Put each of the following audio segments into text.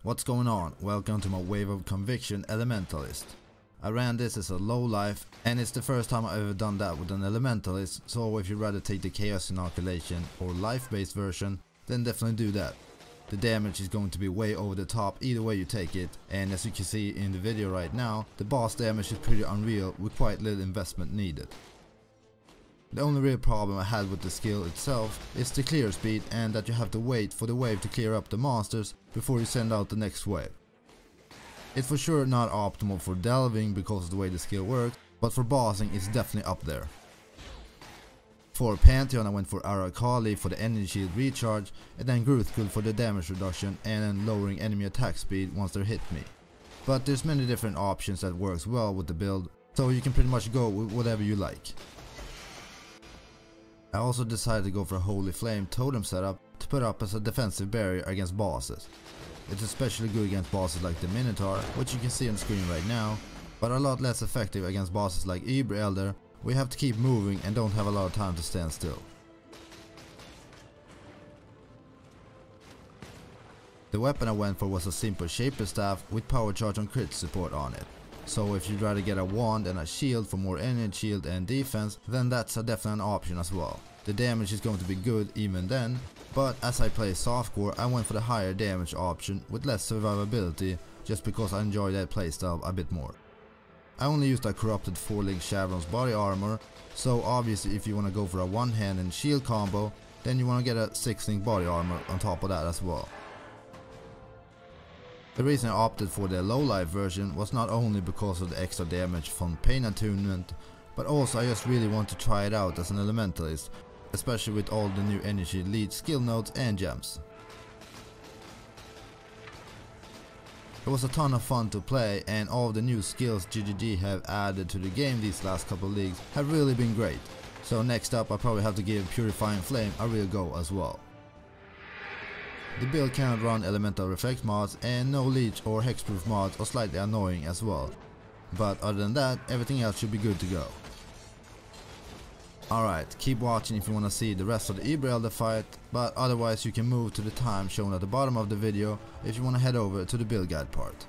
What's going on? Welcome to my Wave of Conviction Elementalist. I ran this as a low life and it's the first time I've ever done that with an Elementalist, so if you'd rather take the Chaos Inoculation or life based version, then definitely do that. The damage is going to be way over the top either way you take it, and as you can see in the video right now, the boss damage is pretty unreal with quite little investment needed. The only real problem I had with the skill itself is the clear speed and that you have to wait for the wave to clear up the monsters before you send out the next wave. It's for sure not optimal for delving because of the way the skill works, but for bossing it's definitely up there. For Pantheon I went for Arakali for the energy shield recharge, and then Gruthkul for the damage reduction and then lowering enemy attack speed once they hit me. But there's many different options that works well with the build, so you can pretty much go with whatever you like. I also decided to go for a Holy Flame totem setup to put up as a defensive barrier against bosses. It's especially good against bosses like the Minotaur, which you can see on the screen right now, but a lot less effective against bosses like Ibra Elder, where you have to keep moving and don't have a lot of time to stand still. The weapon I went for was a simple Shaper Staff with power charge on crit support on it. So if you'd rather get a wand and a shield for more energy shield and defense, then that's definitely an option as well. The damage is going to be good even then, but as I play softcore I went for the higher damage option with less survivability just because I enjoy that playstyle a bit more. I only used a corrupted 4-link Chevron's body armor, so obviously if you want to go for a one-hand and shield combo, then you want to get a 6-link body armor on top of that as well. The reason I opted for the low life version was not only because of the extra damage from pain attunement, but also I just really want to try it out as an Elementalist, especially with all the new energy lead skill nodes and gems. It was a ton of fun to play, and all of the new skills GGG have added to the game these last couple of leagues have really been great. So next up I probably have to give Purifying Flame a real go as well. The build cannot run elemental reflect mods, and no leech or hexproof mods are slightly annoying as well. But other than that, everything else should be good to go. Alright, keep watching if you want to see the rest of the Ibra Elder fight, but otherwise you can move to the time shown at the bottom of the video if you want to head over to the build guide part.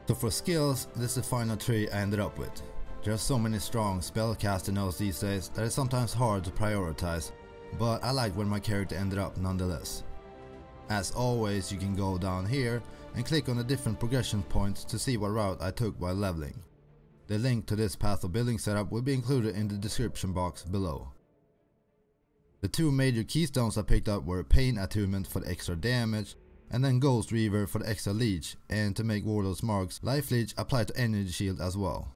So for skills, this is the final tree I ended up with. There are so many strong spellcaster nodes these days that it's sometimes hard to prioritize, but I like where my character ended up nonetheless. As always, you can go down here and click on the different progression points to see what route I took while leveling. The link to this path of building setup will be included in the description box below. The two major keystones I picked up were Pain Attunement for the extra damage, and then Ghost Reaver for the extra leech, and to make Warlord's Mark's Life Leech apply to Energy Shield as well.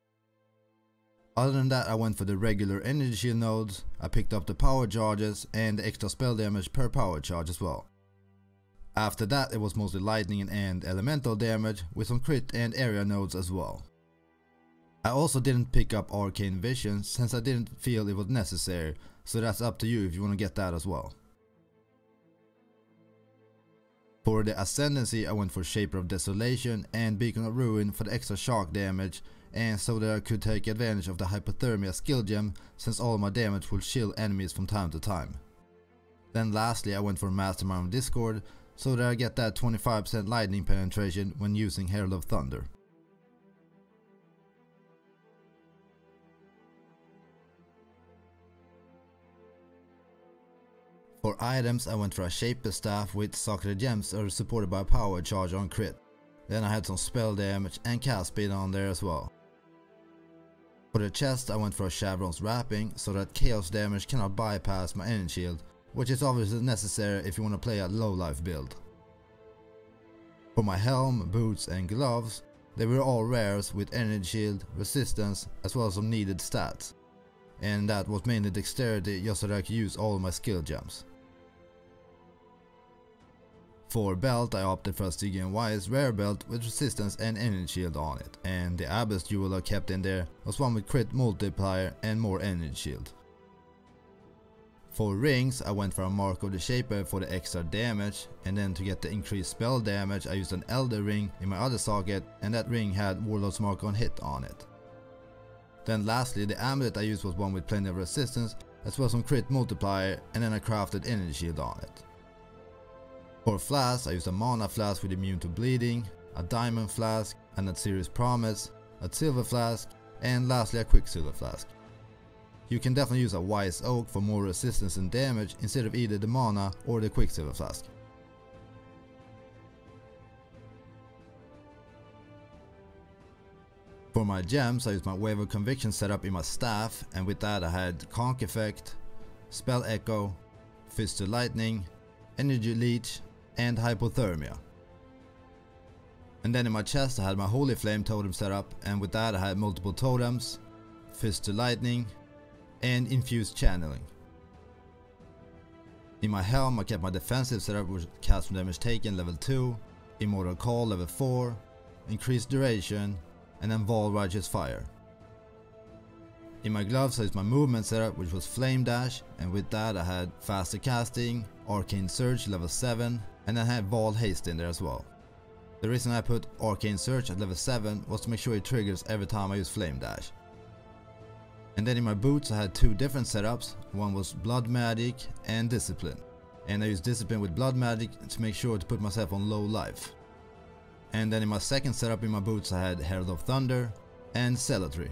Other than that, I went for the regular Energy Shield nodes. I picked up the power charges and the extra spell damage per power charge as well. After that, it was mostly lightning and elemental damage with some crit and area nodes as well. I also didn't pick up Arcane Vision since I didn't feel it was necessary, so that's up to you if you want to get that as well. For the Ascendency, I went for Shaper of Desolation and Beacon of Ruin for the extra shock damage, and so that I could take advantage of the Hypothermia skill gem since all my damage will chill enemies from time to time. Then lastly, I went for Mastermind of Discord so that I get that 25% lightning penetration when using Herald of Thunder. For items, I went for a Shaper Staff with Sacred Gems that are supported by a power charge on crit. Then I had some spell damage and cast speed on there as well. For the chest, I went for a Shavron's Wrapping so that chaos damage cannot bypass my energy shield, which is obviously necessary if you want to play a low life build. For my helm, boots and gloves, they were all rares with energy shield, resistance as well as some needed stats. And that was mainly dexterity just so that I could use all of my skill gems. For belt, I opted for a Stygian Wise rare belt with resistance and energy shield on it, and the Abyss jewel I kept in there was one with crit multiplier and more energy shield. For rings, I went for a Mark of the Shaper for the extra damage, and then to get the increased spell damage I used an Elder ring in my other socket, and that ring had Warlord's Mark on hit on it. Then lastly, the amulet I used was one with plenty of resistance as well as some crit multiplier, and then I crafted energy shield on it. For flasks, I used a mana flask with immune to bleeding, a diamond flask, an Atziri's Promise, a silver flask, and lastly a quicksilver flask. You can definitely use a Wise Oak for more resistance and damage instead of either the mana or the quicksilver flask. For my gems, I used my Wave of Conviction setup in my staff, and with that I had Conk Effect, Spell Echo, Fist to Lightning, Energy Leech, and Hypothermia. And then in my chest I had my Holy Flame totem set up, and with that I had multiple totems, Fist to Lightning, and Infused Channeling. In my helm I kept my defensive setup with cast from damage taken level 2, Immortal Call level 4, Increased Duration, and then Vaal Righteous Fire. In my gloves I used my movement setup which was Flame Dash, and with that I had Faster Casting, Arcane Surge level 7, and then I had Vaal Haste in there as well. The reason I put Arcane Surge at level 7 was to make sure it triggers every time I use Flame Dash. And then in my boots I had two different setups, one was Blood Magic and Discipline. And I used Discipline with Blood Magic to make sure to put myself on low life. And then in my second setup in my boots I had Herald of Thunder and Zealotry.